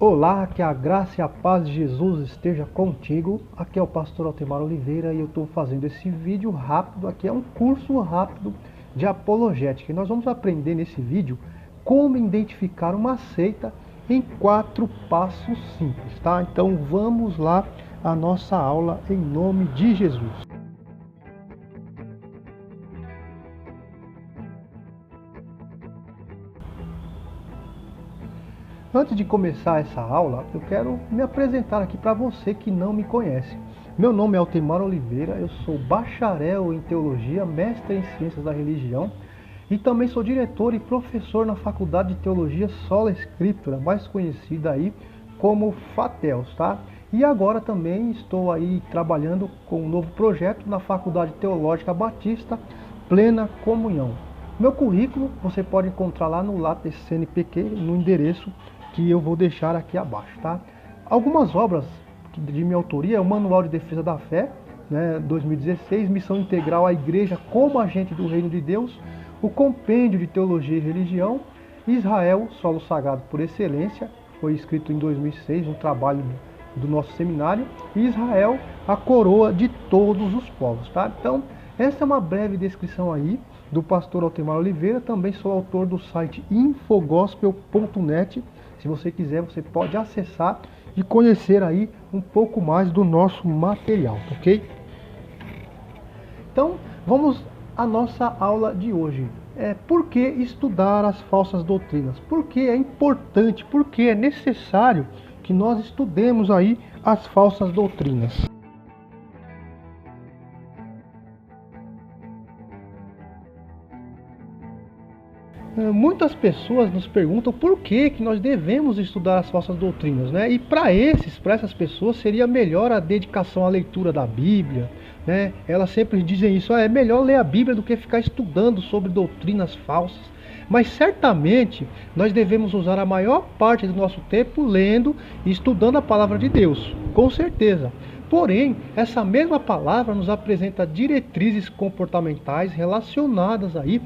Olá, que a graça e a paz de Jesus esteja contigo. Aqui é o pastor Altemar Oliveira e eu estou fazendo esse vídeo rápido. Aqui é um curso rápido de apologética. E nós vamos aprender nesse vídeo como identificar uma seita em 4 passos simples, tá? Então vamos lá à nossa aula em nome de Jesus. Antes de começar essa aula, eu quero me apresentar aqui para você que não me conhece. Meu nome é Altemar Oliveira, eu sou bacharel em teologia, mestre em ciências da religião e também sou diretor e professor na Faculdade de Teologia Sola Scriptura, mais conhecida aí como FATEOS, tá? E agora também estou aí trabalhando com um novo projeto na Faculdade Teológica Batista, Plena Comunhão. Meu currículo você pode encontrar lá no Lattes CNPq, no endereço que eu vou deixar aqui abaixo, tá? Algumas obras de minha autoria é o Manual de Defesa da Fé, 2016, Missão Integral à Igreja como Agente do Reino de Deus, o Compêndio de Teologia e Religião, Israel, Solo Sagrado por Excelência, foi escrito em 2006, um trabalho do nosso seminário, e Israel, a coroa de todos os povos, tá? Então, essa é uma breve descrição aí do pastor Altemar Oliveira. Também sou autor do site infogospel.net. Se você quiser, você pode acessar e conhecer aí um pouco mais do nosso material, ok? Então, vamos à nossa aula de hoje. Por que estudar as falsas doutrinas? Por que é importante, por que é necessário que nós estudemos aí as falsas doutrinas? Muitas pessoas nos perguntam por que nós devemos estudar as falsas doutrinas, né? E para essas pessoas seria melhor a dedicação à leitura da Bíblia, né? Elas sempre dizem isso, é melhor ler a Bíblia do que ficar estudando sobre doutrinas falsas. Mas certamente nós devemos usar a maior parte do nosso tempo lendo e estudando a palavra de Deus, com certeza. Porém, essa mesma palavra nos apresenta diretrizes comportamentais relacionadas aí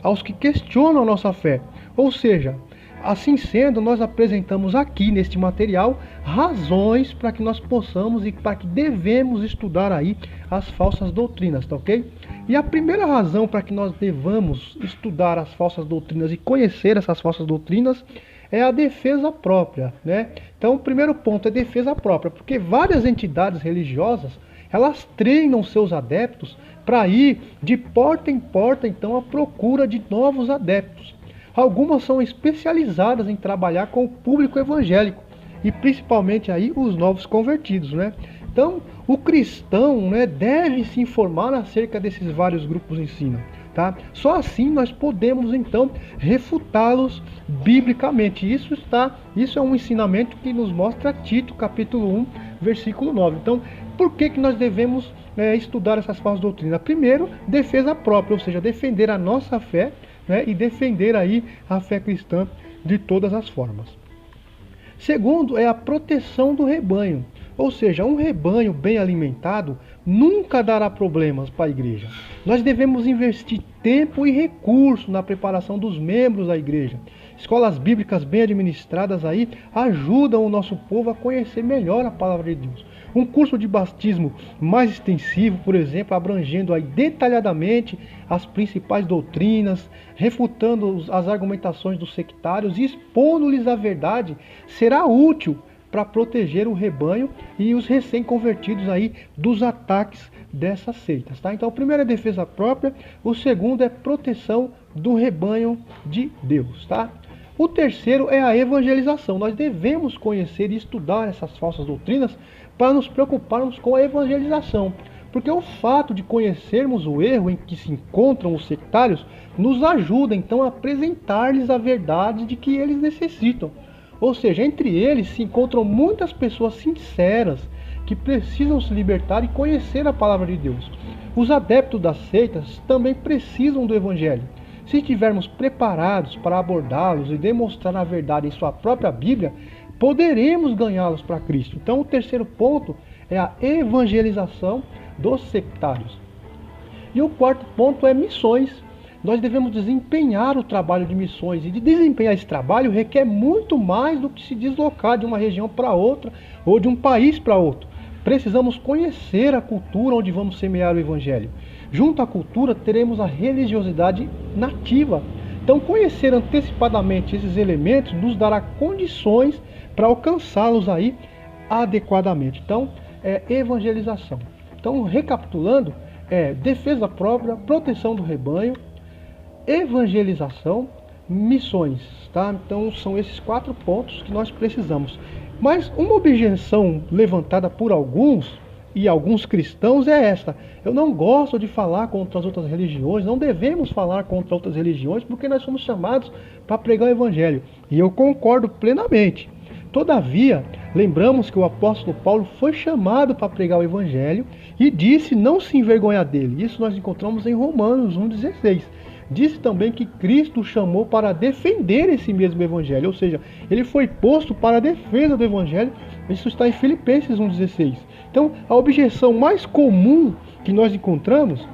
aos que questionam a nossa fé. Ou seja, assim sendo, nós apresentamos aqui neste material razões para que nós possamos e para que devemos estudar aí as falsas doutrinas, tá ok? E a primeira razão para que nós devamos estudar as falsas doutrinas e conhecer essas falsas doutrinas é a defesa própria, né? Então, o primeiro ponto é defesa própria, porque várias entidades religiosas, elas treinam seus adeptos para ir de porta em porta, então, à procura de novos adeptos. Algumas são especializadas em trabalhar com o público evangélico, e principalmente aí os novos convertidos, né? Então, o cristão, né, deve se informar acerca desses vários grupos de ensino. Tá? Só assim nós podemos então refutá-los biblicamente. Isso é um ensinamento que nos mostra Tito capítulo 1, versículo 9. Então, por que nós devemos estudar essas falsas doutrinas? Primeiro, defesa própria, ou seja, defender a nossa fé, né, e defender aí a fé cristã de todas as formas. Segundo, é a proteção do rebanho. Ou seja, um rebanho bem alimentado nunca dará problemas para a igreja. Nós devemos investir tempo e recurso na preparação dos membros da igreja. Escolas bíblicas bem administradas aí ajudam o nosso povo a conhecer melhor a palavra de Deus. Um curso de batismo mais extensivo, por exemplo, abrangendo aí detalhadamente as principais doutrinas, refutando as argumentações dos sectários e expondo-lhes a verdade, será útil para proteger o rebanho e os recém-convertidos aí dos ataques dessas seitas, tá? Então, o primeiro é defesa própria, o segundo é proteção do rebanho de Deus, tá? O terceiro é a evangelização. Nós devemos conhecer e estudar essas falsas doutrinas para nos preocuparmos com a evangelização, porque o fato de conhecermos o erro em que se encontram os sectários nos ajuda então a apresentar-lhes a verdade de que eles necessitam. Ou seja, entre eles se encontram muitas pessoas sinceras que precisam se libertar e conhecer a palavra de Deus. Os adeptos das seitas também precisam do Evangelho. Se estivermos preparados para abordá-los e demonstrar a verdade em sua própria Bíblia, poderemos ganhá-los para Cristo. Então, o terceiro ponto é a evangelização dos sectários. E o quarto ponto é missões. nós devemos desempenhar o trabalho de missões. E de desempenhar esse trabalho requer muito mais do que se deslocar de uma região para outra ou de um país para outro. Precisamos conhecer a cultura onde vamos semear o Evangelho. Junto à cultura, teremos a religiosidade nativa. Então, conhecer antecipadamente esses elementos nos dará condições para alcançá-los aí adequadamente. Então, evangelização. Então, recapitulando, defesa própria, proteção do rebanho, evangelização, missões, tá? Então são esses 4 pontos que nós precisamos. Mas uma objeção levantada por alguns e alguns cristãos é esta: eu não gosto de falar contra as outras religiões, não devemos falar contra outras religiões porque nós somos chamados para pregar o evangelho. E eu concordo plenamente. Todavia, lembramos que o apóstolo Paulo foi chamado para pregar o evangelho e disse não se envergonhar dele. Isso nós encontramos em Romanos 1,16. Disse também que Cristo o chamou para defender esse mesmo evangelho, ou seja, ele foi posto para a defesa do evangelho. Isso está em Filipenses 1,16. Então, a objeção mais comum que nós encontramos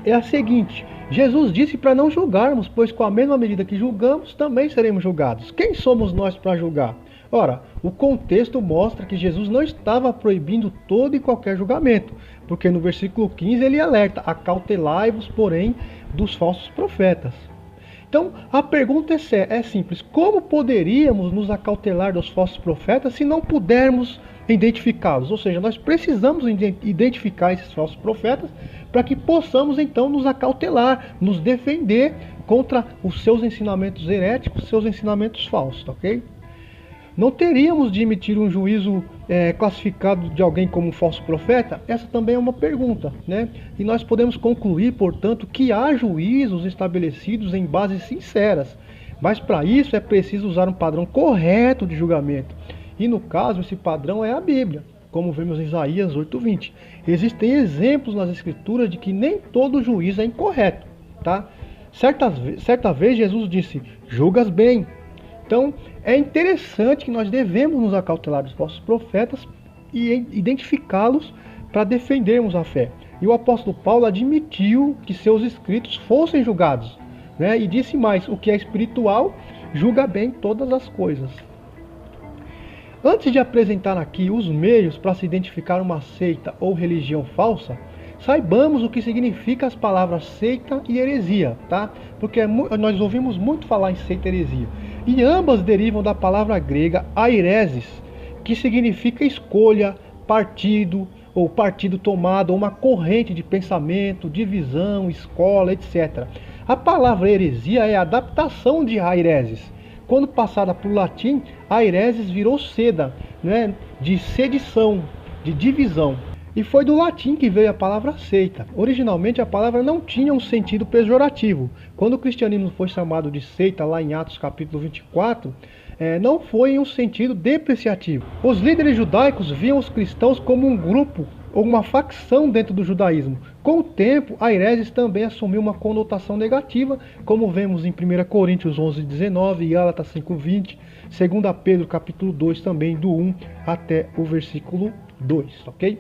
é a seguinte: Jesus disse para não julgarmos, pois com a mesma medida que julgamos, também seremos julgados. Quem somos nós para julgar? Ora, o contexto mostra que Jesus não estava proibindo todo e qualquer julgamento, porque no versículo 15 ele alerta: acautelai-vos, porém, dos falsos profetas. Então, a pergunta é simples: como poderíamos nos acautelar dos falsos profetas se não pudermos identificá-los? Ou seja, nós precisamos identificar esses falsos profetas para que possamos então nos acautelar, nos defender contra os seus ensinamentos heréticos, seus ensinamentos falsos, ok? Não teríamos de emitir um juízo classificado de alguém como um falso profeta? Essa também é uma pergunta, né? E nós podemos concluir, portanto, que há juízos estabelecidos em bases sinceras. Mas para isso é preciso usar um padrão correto de julgamento. E no caso, esse padrão é a Bíblia, como vemos em Isaías 8:20. Existem exemplos nas Escrituras de que nem todo juízo é incorreto, tá? Certa vez Jesus disse: julgas bem. Então, é interessante que nós devemos nos acautelar dos falsos profetas e identificá-los para defendermos a fé. E o apóstolo Paulo admitiu que seus escritos fossem julgados, né? E disse mais: o que é espiritual julga bem todas as coisas. Antes de apresentar aqui os meios para se identificar uma seita ou religião falsa, saibamos o que significa as palavras seita e heresia, tá? Porque nós ouvimos muito falar em seita e heresia. E ambas derivam da palavra grega aireses, que significa escolha, partido, ou partido tomado, ou uma corrente de pensamento, divisão, escola, etc. A palavra heresia é a adaptação de aireses. Quando passada para o latim, aireses virou seda, né? De sedição, de divisão. E foi do latim que veio a palavra seita. Originalmente a palavra não tinha um sentido pejorativo. Quando o cristianismo foi chamado de seita, lá em Atos capítulo 24, não foi em um sentido depreciativo. Os líderes judaicos viam os cristãos como um grupo ou uma facção dentro do judaísmo. Com o tempo, a hereses também assumiu uma conotação negativa, como vemos em 1 Coríntios 11:19, Gálatas 5:20, 2 Pedro capítulo 2 também, do 1 até o versículo 2, ok?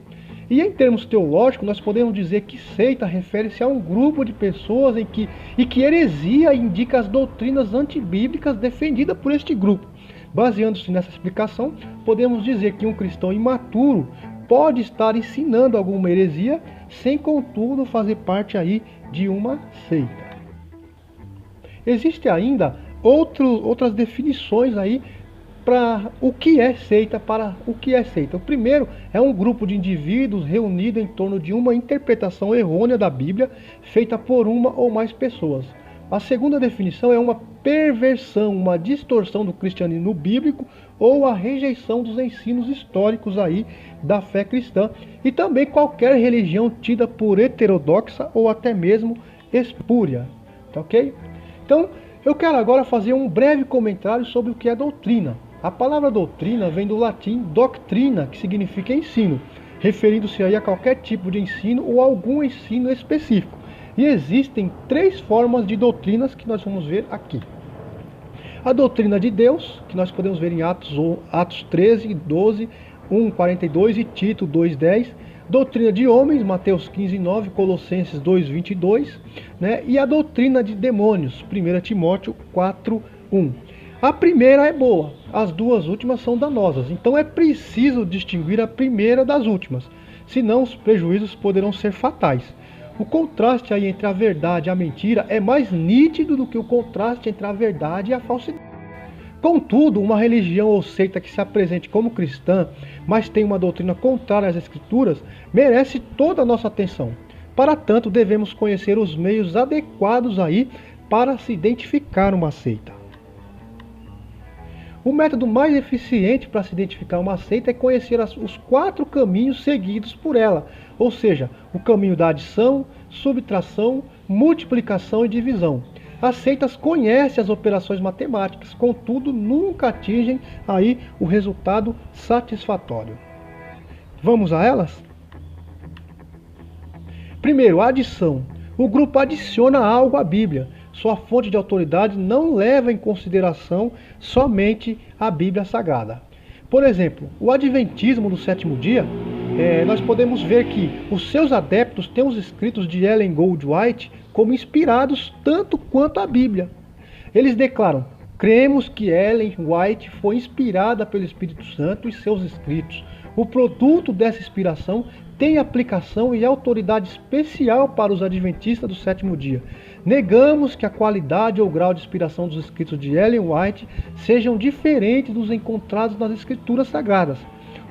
E em termos teológicos, nós podemos dizer que seita refere-se a um grupo de pessoas e que heresia indica as doutrinas antibíblicas defendidas por este grupo. Baseando-se nessa explicação, podemos dizer que um cristão imaturo pode estar ensinando alguma heresia, sem contudo fazer parte aí de uma seita. Existem ainda outras definições aí para o que é seita, O primeiro é um grupo de indivíduos reunidos em torno de uma interpretação errônea da Bíblia, feita por uma ou mais pessoas. A segunda definição é uma perversão, uma distorção do cristianismo bíblico ou a rejeição dos ensinos históricos aí da fé cristã e também qualquer religião tida por heterodoxa ou até mesmo espúria, tá ok? Então, eu quero agora fazer um breve comentário sobre o que é doutrina. A palavra doutrina vem do latim doctrina, que significa ensino, referindo-se aí a qualquer tipo de ensino ou algum ensino específico. E existem 3 formas de doutrinas que nós vamos ver aqui. A doutrina de Deus, que nós podemos ver em Atos 13, 12, 1:42 e Tito 2:10. Doutrina de homens, Mateus 15:9, Colossenses 2:22, né? E a doutrina de demônios, 1 Timóteo 4:1. A primeira é boa, as duas últimas são danosas. Então é preciso distinguir a primeira das últimas, senão os prejuízos poderão ser fatais. O contraste aí entre a verdade e a mentira é mais nítido do que o contraste entre a verdade e a falsidade. Contudo, uma religião ou seita que se apresente como cristã, mas tem uma doutrina contrária às Escrituras, merece toda a nossa atenção. Para tanto, devemos conhecer os meios adequados aí para se identificar uma seita. O método mais eficiente para se identificar uma seita é conhecer os 4 caminhos seguidos por ela, ou seja, o caminho da adição, subtração, multiplicação e divisão. As seitas conhecem as operações matemáticas, contudo nunca atingem aí o resultado satisfatório. Vamos a elas? Primeiro, a adição. O grupo adiciona algo à Bíblia. Sua fonte de autoridade não leva em consideração somente a Bíblia Sagrada. Por exemplo, o Adventismo do sétimo dia, nós podemos ver que os seus adeptos têm os escritos de Ellen Goldwhite como inspirados tanto quanto a Bíblia. Eles declaram: cremos que Ellen White foi inspirada pelo Espírito Santo e seus escritos. O produto dessa inspiração tem aplicação e autoridade especial para os adventistas do sétimo dia. Negamos que a qualidade ou grau de inspiração dos escritos de Ellen White sejam diferentes dos encontrados nas Escrituras Sagradas.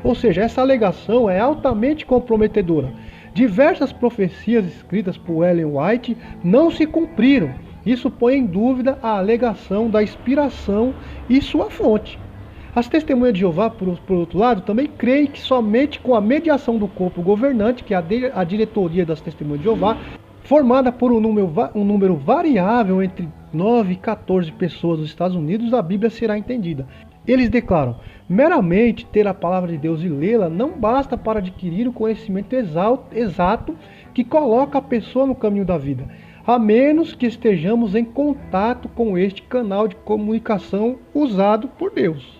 Ou seja, essa alegação é altamente comprometedora. Diversas profecias escritas por Ellen White não se cumpriram. Isso põe em dúvida a alegação da inspiração e sua fonte. As testemunhas de Jeová, por outro lado, também creem que somente com a mediação do corpo governante, que é a diretoria das testemunhas de Jeová, formada por um número variável entre 9 e 14 pessoas dos Estados Unidos, a Bíblia será entendida. Eles declaram: meramente ter a palavra de Deus e lê-la não basta para adquirir o conhecimento exato que coloca a pessoa no caminho da vida, a menos que estejamos em contato com este canal de comunicação usado por Deus.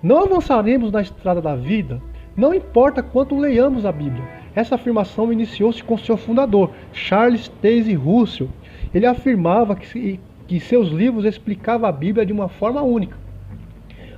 Não avançaremos na estrada da vida, não importa quanto leiamos a Bíblia. Essa afirmação iniciou-se com seu fundador, Charles Taze Russell. Ele afirmava que seus livros explicavam a Bíblia de uma forma única.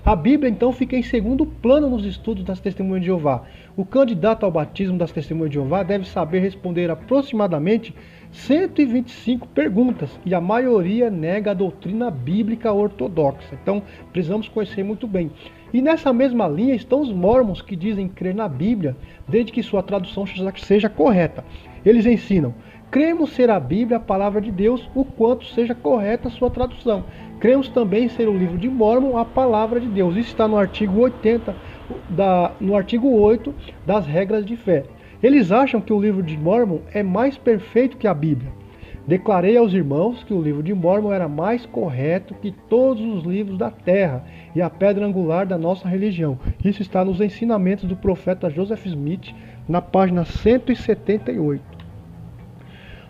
A Bíblia, então, fica em segundo plano nos estudos das Testemunhas de Jeová. O candidato ao batismo das Testemunhas de Jeová deve saber responder aproximadamente 125 perguntas, e a maioria nega a doutrina bíblica ortodoxa. Então, precisamos conhecer muito bem. E nessa mesma linha estão os mormons, que dizem crer na Bíblia, desde que sua tradução seja correta. Eles ensinam: cremos ser a Bíblia a palavra de Deus, o quanto seja correta a sua tradução. Cremos também ser o livro de Mórmon a palavra de Deus. Isso está no artigo 8 das regras de fé. Eles acham que o livro de Mórmon é mais perfeito que a Bíblia. Declarei aos irmãos que o livro de Mórmon era mais correto que todos os livros da terra e a pedra angular da nossa religião. Isso está nos ensinamentos do profeta Joseph Smith, na página 178.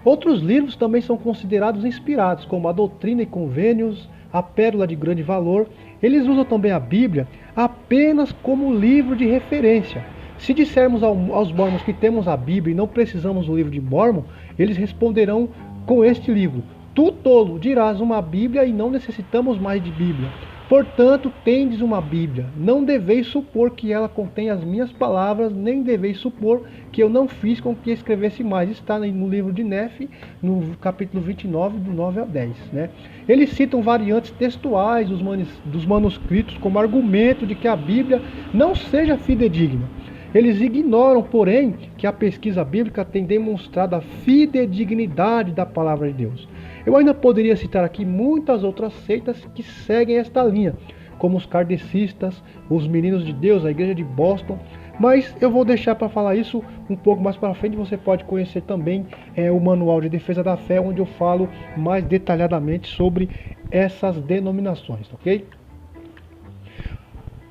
Outros livros também são considerados inspirados, como a Doutrina e Convênios, a Pérola de Grande Valor. Eles usam também a Bíblia apenas como livro de referência. Se dissermos aos mormons que temos a Bíblia e não precisamos do livro de Mórmon, eles responderão com este livro: tu tolo, dirás uma Bíblia e não necessitamos mais de Bíblia. Portanto, tendes uma Bíblia. Não deveis supor que ela contém as minhas palavras, nem deveis supor que eu não fiz com que escrevesse mais. Está no livro de Nefe, no capítulo 29, do 9 ao 10. Né? Eles citam variantes textuais dos manuscritos como argumento de que a Bíblia não seja fidedigna. Eles ignoram, porém, que a pesquisa bíblica tem demonstrado a fidedignidade da palavra de Deus. Eu ainda poderia citar aqui muitas outras seitas que seguem esta linha, como os kardecistas, os Meninos de Deus, a Igreja de Boston, mas eu vou deixar para falar isso um pouco mais para frente. Você pode conhecer também o Manual de Defesa da Fé, onde eu falo mais detalhadamente sobre essas denominações, ok?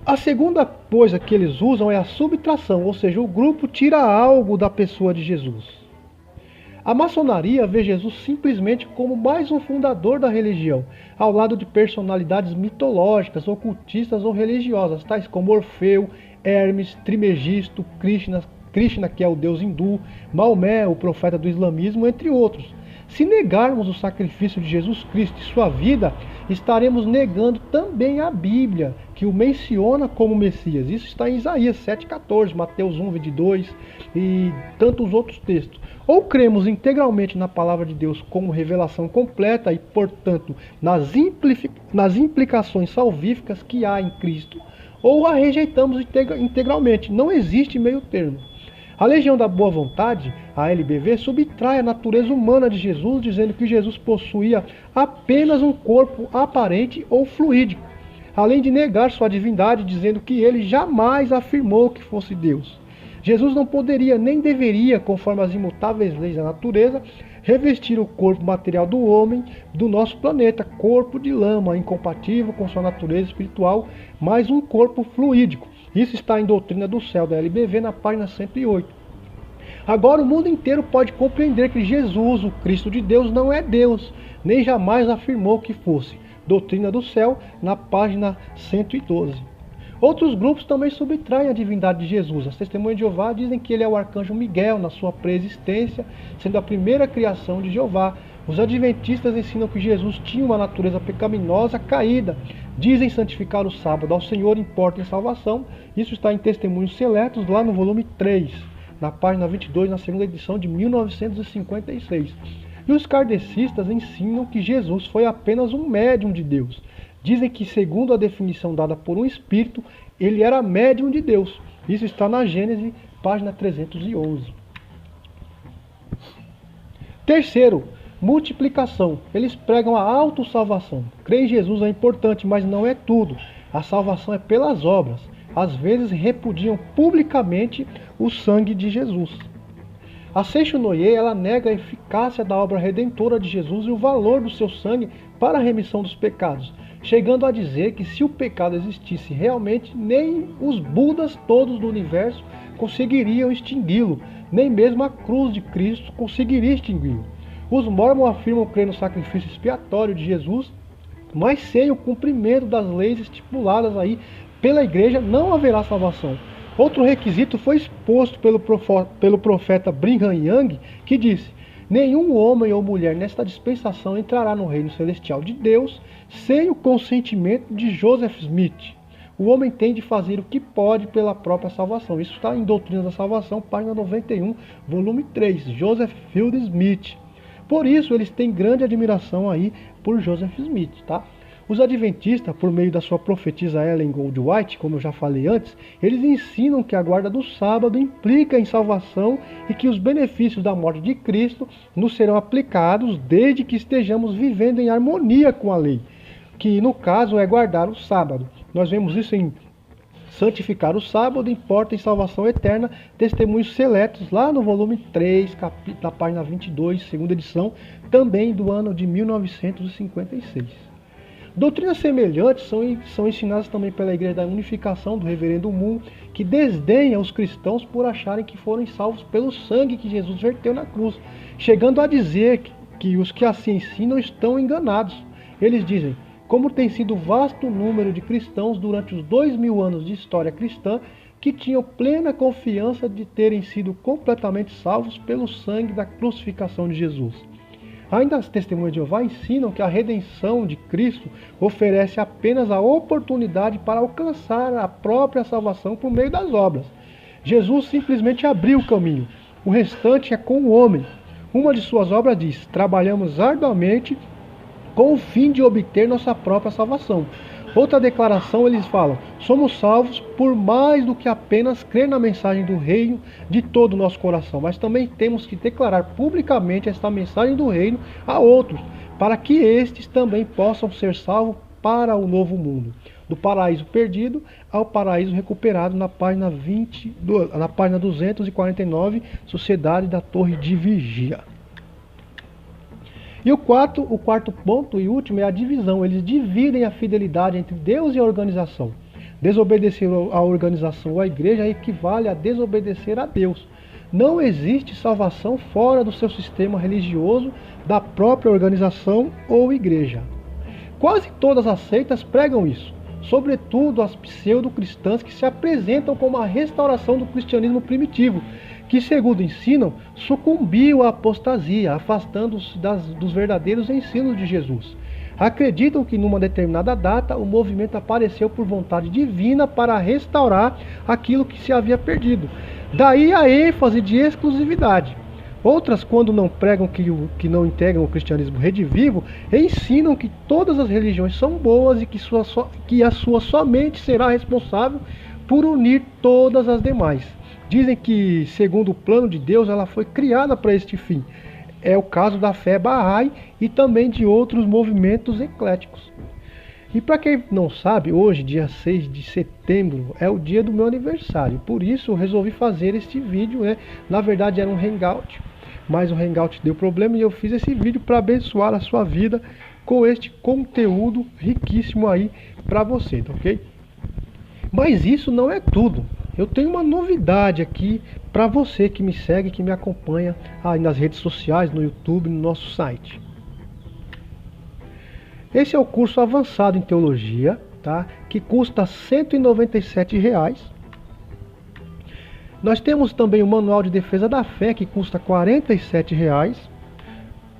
A segunda coisa que eles usam é a subtração, ou seja, o grupo tira algo da pessoa de Jesus. A maçonaria vê Jesus simplesmente como mais um fundador da religião, ao lado de personalidades mitológicas, ocultistas ou religiosas, tais como Orfeu, Hermes, Trimegisto, Krishna, que é o deus hindu, Maomé, o profeta do islamismo, entre outros. Se negarmos o sacrifício de Jesus Cristo e sua vida, estaremos negando também a Bíblia, que o menciona como Messias. Isso está em Isaías 7,14, Mateus 1,22 e tantos outros textos. Ou cremos integralmente na palavra de Deus como revelação completa e, portanto, nas implicações salvíficas que há em Cristo, ou a rejeitamos integralmente. Não existe meio termo. A Legião da Boa Vontade, a LBV, subtrai a natureza humana de Jesus, dizendo que Jesus possuía apenas um corpo aparente ou fluídico, além de negar sua divindade, dizendo que ele jamais afirmou que fosse Deus. Jesus não poderia nem deveria, conforme as imutáveis leis da natureza, revestir o corpo material do homem do nosso planeta, corpo de lama, incompatível com sua natureza espiritual, mas um corpo fluídico. Isso está em Doutrina do Céu, da LBV, na página 108. Agora o mundo inteiro pode compreender que Jesus, o Cristo de Deus, não é Deus, nem jamais afirmou que fosse. Doutrina do Céu, na página 112. Outros grupos também subtraem a divindade de Jesus. As Testemunhas de Jeová dizem que ele é o arcanjo Miguel na sua pré-existência, sendo a primeira criação de Jeová. Os adventistas ensinam que Jesus tinha uma natureza pecaminosa caída. Dizem santificar o sábado ao Senhor importa em salvação. Isso está em Testemunhos Seletos, lá no volume 3, na página 22, na segunda edição de 1956. E os kardecistas ensinam que Jesus foi apenas um médium de Deus. Dizem que, segundo a definição dada por um espírito, ele era médium de Deus. Isso está na Gênesis, página 311. Terceiro, multiplicação. Eles pregam a autossalvação. Crer em Jesus é importante, mas não é tudo. A salvação é pelas obras. Às vezes repudiam publicamente o sangue de Jesus. A Seixonoye, ela nega a eficácia da obra redentora de Jesus e o valor do seu sangue para a remissão dos pecados, chegando a dizer que se o pecado existisse realmente, nem os Budas todos do universo conseguiriam extingui-lo, nem mesmo a cruz de Cristo conseguiria extingui-lo. Os Mormons afirmam crer no sacrifício expiatório de Jesus, mas sem o cumprimento das leis estipuladas aí pela igreja não haverá salvação. Outro requisito foi exposto pelo profeta Brigham Young, que disse: nenhum homem ou mulher nesta dispensação entrará no reino celestial de Deus sem o consentimento de Joseph Smith. O homem tem de fazer o que pode pela própria salvação. Isso está em Doutrina da Salvação, página 91, volume 3, Joseph Field Smith. Por isso, eles têm grande admiração aí por Joseph Smith, tá? Os adventistas, por meio da sua profetisa Ellen Goldwhite, como eu já falei antes, eles ensinam que a guarda do sábado implica em salvação e que os benefícios da morte de Cristo nos serão aplicados desde que estejamos vivendo em harmonia com a lei, que no caso é guardar o sábado. Nós vemos isso em Santificar o Sábado importa em salvação eterna, Testemunhos Seletos, lá no volume 3, na página 22, segunda edição, também do ano de 1956. Doutrinas semelhantes são ensinadas também pela Igreja da Unificação do Reverendo Moon, que desdenha os cristãos por acharem que foram salvos pelo sangue que Jesus verteu na cruz, chegando a dizer que os que assim ensinam estão enganados. Eles dizem: como tem sido vasto número de cristãos durante os 2000 anos de história cristã que tinham plena confiança de terem sido completamente salvos pelo sangue da crucificação de Jesus. Ainda as Testemunhas de Jeová ensinam que a redenção de Cristo oferece apenas a oportunidade para alcançar a própria salvação por meio das obras. Jesus simplesmente abriu o caminho, o restante é com o homem. Uma de suas obras diz: trabalhamos arduamente com o fim de obter nossa própria salvação. Outra declaração eles falam: somos salvos por mais do que apenas crer na mensagem do reino de todo o nosso coração, mas também temos que declarar publicamente esta mensagem do reino a outros, para que estes também possam ser salvos para o novo mundo, do paraíso perdido ao paraíso recuperado, na página 249, Sociedade da Torre de Vigia. E o quarto ponto e último é a divisão. Eles dividem a fidelidade entre Deus e a organização. Desobedecer à organização ou à igreja equivale a desobedecer a Deus. Não existe salvação fora do seu sistema religioso, da própria organização ou igreja. Quase todas as seitas pregam isso. sobretudo as pseudo-cristãs que se apresentam como a restauração do cristianismo primitivo, que, segundo ensinam, sucumbiu à apostasia, afastando-se dos verdadeiros ensinos de Jesus. Acreditam que numa determinada data o movimento apareceu por vontade divina para restaurar aquilo que se havia perdido. Daí a ênfase de exclusividade. Outras, quando não pregam que não integram o cristianismo redivivo, ensinam que todas as religiões são boas e que a sua somente será responsável por unir todas as demais. Dizem que, segundo o plano de Deus, ela foi criada para este fim. É o caso da fé Bahá'í e também de outros movimentos ecléticos. E para quem não sabe, hoje, dia 6 de setembro, é o dia do meu aniversário. Por isso eu resolvi fazer este vídeo, né? Na verdade era um hangout, mas o hangout deu problema e eu fiz esse vídeo para abençoar a sua vida com este conteúdo riquíssimo aí para você, tá ok? Mas isso não é tudo. Eu tenho uma novidade aqui para você que me segue, que me acompanha aí nas redes sociais, no YouTube, no nosso site. Esse é o curso avançado em teologia, tá? Que custa R$ 197. Nós temos também o manual de defesa da fé, que custa R$ 47.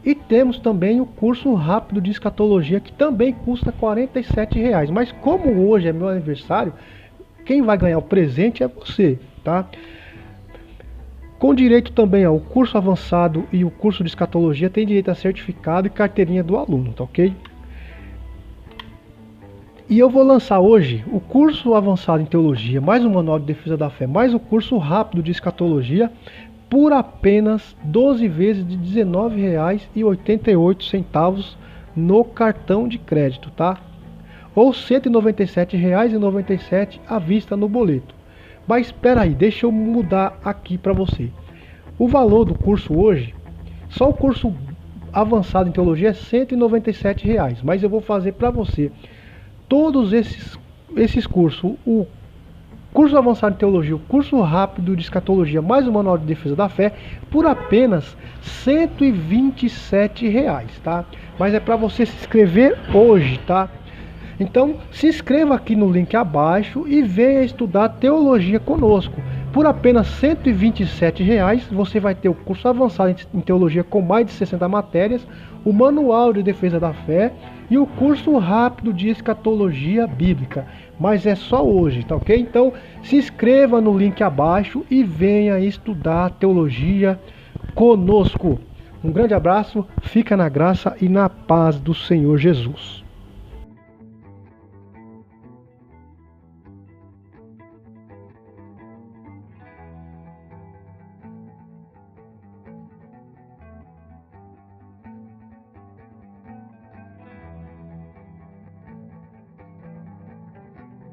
E temos também o curso rápido de escatologia, que também custa R$ 47. Mas como hoje é meu aniversário, quem vai ganhar o presente é você, tá? Com direito também ao curso avançado e o curso de escatologia, tem direito a certificado e carteirinha do aluno, tá ok? E eu vou lançar hoje o curso avançado em teologia, mais o manual de defesa da fé, mais o curso rápido de escatologia, por apenas 12 vezes de R$ 19,88 no cartão de crédito, tá? Ou R$ 197,97 à vista no boleto. Mas espera aí, deixa eu mudar aqui para você. O valor do curso hoje, só o curso avançado em teologia é R$ 197, mas eu vou fazer para você todos esses cursos, o curso avançado em teologia, o curso rápido de escatologia, mais o manual de defesa da fé, por apenas R$ 127, tá? Mas é para você se inscrever hoje, tá? Então, se inscreva aqui no link abaixo e venha estudar teologia conosco. Por apenas R$ 127, você vai ter o curso avançado em teologia com mais de 60 matérias, o manual de defesa da fé e o curso rápido de escatologia bíblica. Mas é só hoje, tá ok? Então, se inscreva no link abaixo e venha estudar teologia conosco. Um grande abraço, fica na graça e na paz do Senhor Jesus.